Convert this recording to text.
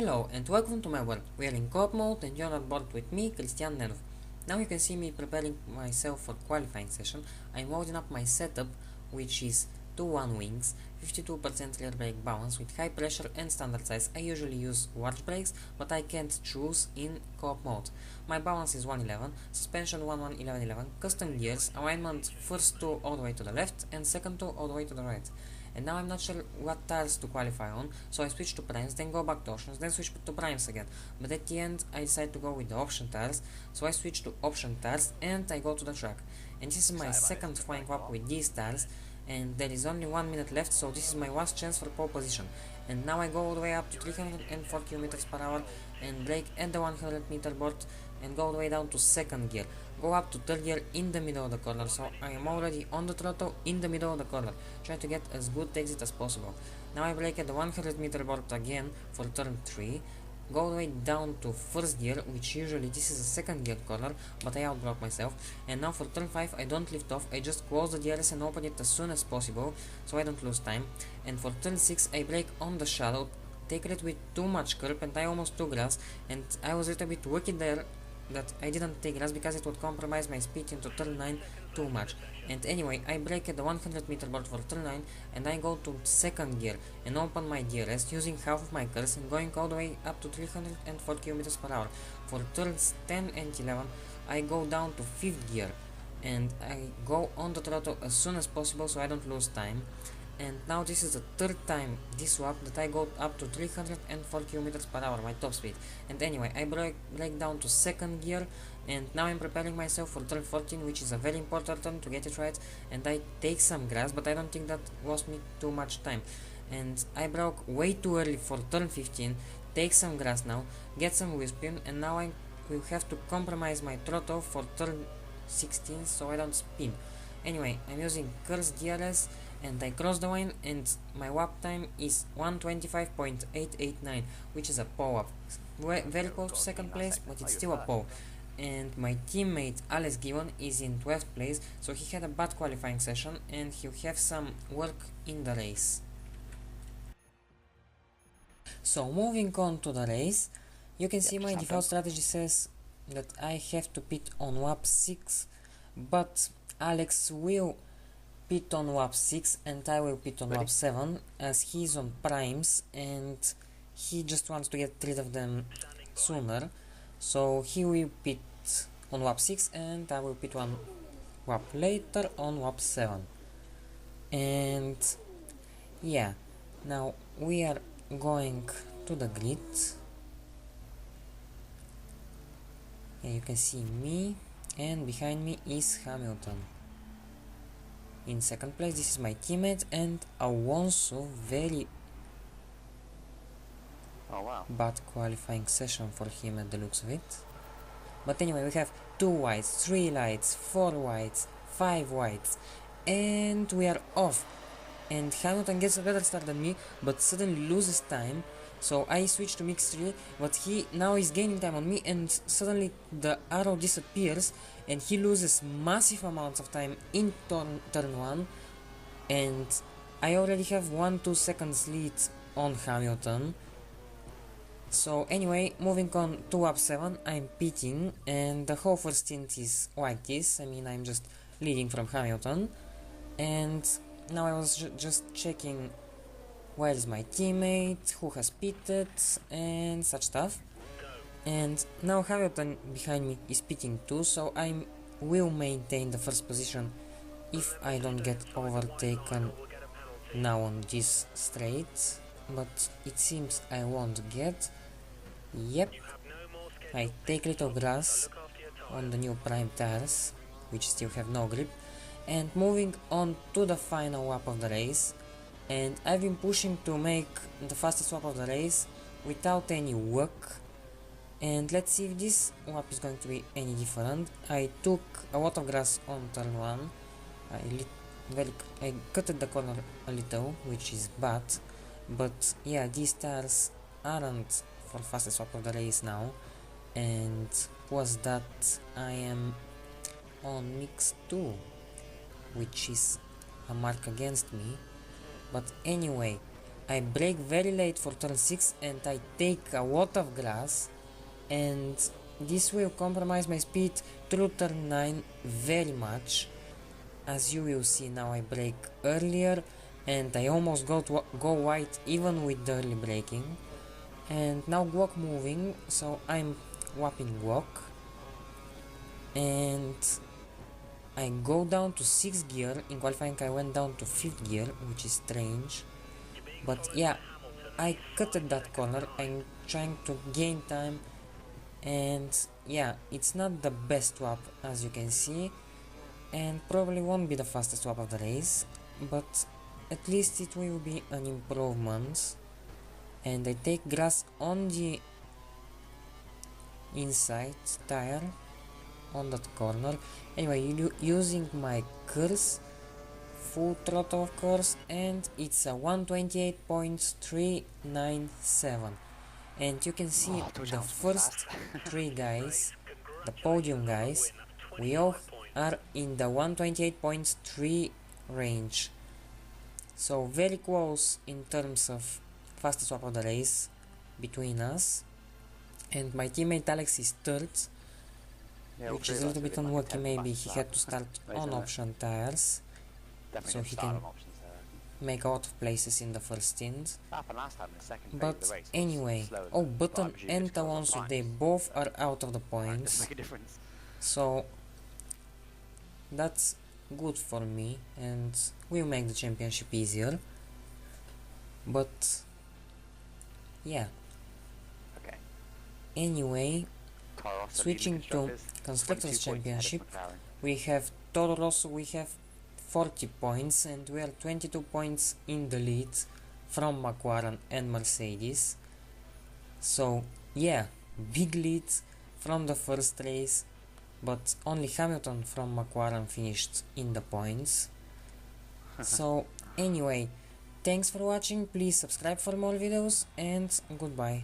Hello and welcome to my world. We are in co-op mode and you're on board with me, Kristian Nenov. Now you can see me preparing myself for qualifying session. I'm loading up my setup, which is 2 one wings, 52% rear brake balance with high pressure and standard size. I usually use large brakes, but I can't choose in co-op mode. My balance is 111, suspension 1111, custom gears, alignment first 2 all the way to the left and second 2 all the way to the right. And now I'm not sure what tires to qualify on, so I switch to primes, then go back to options, then switch to primes again. But at the end I decide to go with the option tires, so I switch to option tires and I go to the track. And this is my second flying lap with these tires, and there is only 1 minute left, so this is my last chance for pole position. And now I go all the way up to 304 km per hour and brake at the 100 meter board and go all the way down to second gear. Go up to third gear in the middle of the corner, so I am already on the throttle in the middle of the corner. Try to get as good exit as possible. Now I brake at the 100 meter board again for turn 3. Go all the way down to first gear, which usually this is a second gear corner, but I outbroke myself. And now for turn 5 I don't lift off, I just close the DRS and open it as soon as possible, so I don't lose time. And for turn 6 I brake on the shadow, take it with too much curb and I almost took grass, and I was a little bit lucky there that I didn't take grass because it would compromise my speed into turn 9 too much. And anyway, I brake at the 100 meter board for turn 9 and I go to second gear and open my DRS using half of my curves and going all the way up to 304 km per hour. For turns 10 and 11 I go down to 5th gear and I go on the throttle as soon as possible so I don't lose time. And now this is the third time this lap that I go up to 304 km per hour, my top speed. And anyway, I brake down to second gear and now I'm preparing myself for turn 14, which is a very important turn to get it right. And I take some grass, but I don't think that lost me too much time. And I broke way too early for turn 15, take some grass now, get some wheel spin, and now I will have to compromise my throttle for turn 16 so I don't spin. Anyway, I'm using cursed DRS and I cross the line and my lap time is 125.889, which is a pole up. Very close to second place, but it's still a pole. And my teammate Alex Gillon is in 12th place, so he had a bad qualifying session and he'll have some work in the race. So moving on to the race, you can see my default strategy says that I have to pit on lap 6, but Alex will pit on lap 6 and I will pit on lap 7 as he's on primes and he just wants to get rid of them sooner, so he will pit on lap 6 and I will pit 1 lap later on lap 7. And yeah, now we are going to the grid. Yeah, you can see me and behind me is Hamilton. In second place this is my teammate and Alonso, very bad qualifying session for him at the looks of it. But anyway, we have 2 whites, 3 lights, 4 whites, 5 whites, and we are off. And Hamilton gets a better start than me, but suddenly loses time. So I switch to mix 3, but he now is gaining time on me and suddenly the arrow disappears and he loses massive amounts of time in turn 1 and I already have 1-2 seconds lead on Hamilton. So anyway, moving on to lap 7, I'm pitting and the whole first stint is like this. I mean, I'm just leading from Hamilton, and now I was just checking where is my teammate, who has pitted and such stuff. And now Hamilton behind me is pitting too, so I will maintain the first position if I don't get overtaken now on this straight, but it seems I won't get. Yep, I take little grass on the new prime tires, which still have no grip. And moving on to the final lap of the race, and I've been pushing to make the fastest lap of the race without any luck. And let's see if this lap is going to be any different. I took a lot of grass on turn 1, I cutted the corner a little, which is bad, but yeah, these tires aren't for fastest lap of the race now. And plus that I am on mix 2, which is a mark against me. But anyway, I brake very late for turn 6 and I take a lot of grass, and this will compromise my speed through turn 9 very much. As you will see now, I brake earlier and I almost go wide even with the early braking. And now guac moving, so I'm whopping guac. And I go down to 6th gear. In qualifying I went down to 5th gear, which is strange. But yeah, I cutted that corner. I'm trying to gain time, and yeah, it's not the best swap as you can see, and probably won't be the fastest swap of the race, but at least it will be an improvement. And I take grass on the inside tire on that corner. Anyway, using my curse, full throttle of course, and it's a 128.397. And you can see the first 3 guys, the podium guys, we all are in the 128.3 range. So very close in terms of fastest swap of the race between us. And my teammate Alex is 3rd, which is a little bit unlucky. Maybe he had to start on option tires, so he can make a lot of places in the first stint. But anyway, oh, Button and Alonso, they both are out of the points, so that's good for me and will make the championship easier. But yeah, anyway, switching to Constructors Championship, we have Toro Rosso, we have 40 points and we are 22 points in the lead from McLaren and Mercedes. So yeah, big lead from the first race, but only Hamilton from McLaren finished in the points. So anyway, thanks for watching, please subscribe for more videos and goodbye.